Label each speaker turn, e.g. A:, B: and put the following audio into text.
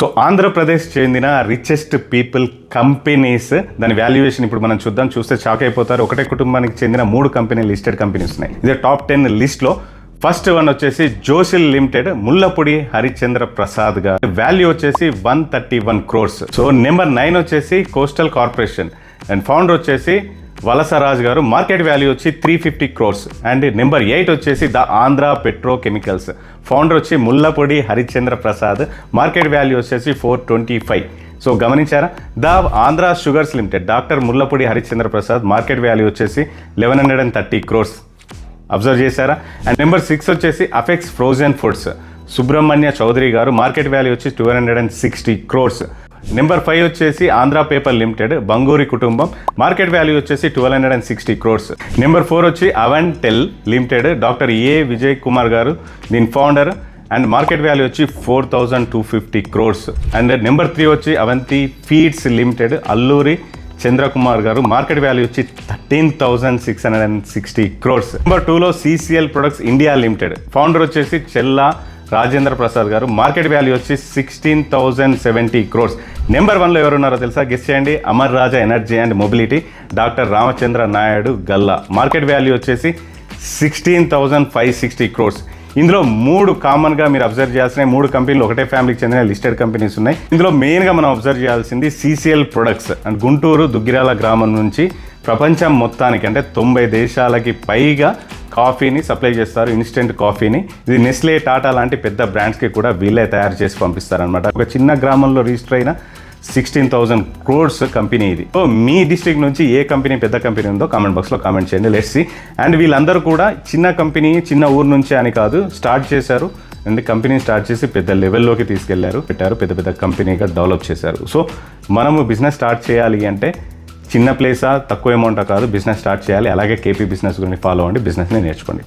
A: So Andhra Pradesh చెందిన richest people companies దాని valuation ఇప్పుడు మనం చూస్తే షాక్ అయిపోతారు. ఒకటే కుటుంబానికి చెందిన 3 కంపెనీలు లిస్టెడ్ కంపెనీస్ ఉన్నాయి. ఇదే టాప్ 10 లిస్ట్లో ఫస్ట్ వన్ వచ్చేసి జోషిల్ లిమిటెడ్, ముల్లపూడి హరిచంద్ర ప్రసాద్ గారు, వాల్యూ వచ్చేసి 131 crores. సో నెంబర్ 9 వచ్చేసి కోస్టల్ కార్పొరేషన్ అండ్ ఫౌండర్ వచ్చేసి వలసరాజ్ గారు, మార్కెట్ వాల్యూ వచ్చి 350 crores. అండ్ నెంబర్ 8 వచ్చేసి ద ఆంధ్ర పెట్రోకెమికల్స్, ఫౌండర్ వచ్చి ముల్లపూడి హరిచంద్ర ప్రసాద్, మార్కెట్ వాల్యూ వచ్చేసి 425. సో గమనించారా? The Andhra sugars limited, doctor Mullapudi Harichandra Prasad, market value వచ్చేసి 1130 crores. అబ్జర్వ్ చేశారా? అండ్ నెంబర్ 6 వచ్చేసి Apex frozen foods, Subrahmanya Chowdary గారు, మార్కెట్ వాల్యూ వచ్చి 260 crores. నెంబర్ 5 వచ్చేసి ఆంధ్ర పేపర్ లిమిటెడ్, బంగూరి కుటుంబం, మార్కెట్ వాల్యూ వచ్చేసి 1260 crores. నెంబర్ 4 వచ్చి Aventel limited, doctor A Vijay Kumar గారు, దీని ఫౌండర్, అండ్ మార్కెట్ వాల్యూ వచ్చి 4250 crores. అండ్ నెంబర్ 3 వచ్చి అవంతి ఫీడ్స్ లిమిటెడ్, అల్లూరి చంద్రకుమార్ గారు, మార్కెట్ వాల్యూ వచ్చి 13,660 crores. నెంబర్ 2లో CCL products India limited, founder వచ్చేసి చెల్లా రాజేంద్ర ప్రసాద్ గారు, మార్కెట్ వాల్యూ వచ్చి 16,070 crores. నెంబర్ 1లో ఎవరున్నారో తెలుసా? గెస్ చేయండి. Amar Raja energy and mobility, doctor Ramachandra Naidu Galla, market value వచ్చేసి 16,560 crores. ఇందులో 3 కామన్గా మీరు అబ్జర్వ్ చేయాల్సిన 3 కంపెనీలు ఒకటే ఫ్యామిలీకి చెందిన లిస్టెడ్ కంపెనీస్ ఉన్నాయి. ఇందులో మెయిన్గా మనం అబ్జర్వ్ చేయాల్సింది CCL products and Guntur Duggirala గ్రామం నుంచి ప్రపంచం మొత్తానికి అంటే 90 దేశాలకి పైగా కాఫీని సప్లై చేస్తారు, ఇన్స్టెంట్ కాఫీని. ఇది నెస్లే, టాటా లాంటి పెద్ద బ్రాండ్స్కి కూడా వీళ్ళే తయారు చేసి పంపిస్తారనమాట. ఒక చిన్న గ్రామంలో రిజిస్టర్ అయిన 16,000 crores కంపెనీ ఇది. సో మీ డిస్ట్రిక్ట్ నుంచి ఏ కంపెనీ పెద్ద కంపెనీ ఉందో కామెంట్ బాక్స్లో కామెంట్ చేయండి. Let's see. అండ్ వీళ్ళందరూ కూడా చిన్న కంపెనీ, చిన్న ఊరు నుంచి అని కాదు, స్టార్ట్ చేశారు అండ్ కంపెనీ స్టార్ట్ చేసి పెద్ద లెవెల్లోకి తీసుకెళ్లారు, పెద్ద పెద్ద కంపెనీగా డెవలప్ చేశారు. సో మనము బిజినెస్ స్టార్ట్ చేయాలి అంటే చిన్న ప్లేసా, తక్కువ అమౌంటా కాదు, బిజినెస్ స్టార్ట్ చేయాలి. అలాగే KP బిజినెస్ గురించి ఫాలో అవ్వండి, బిజినెస్ని నేర్చుకోండి.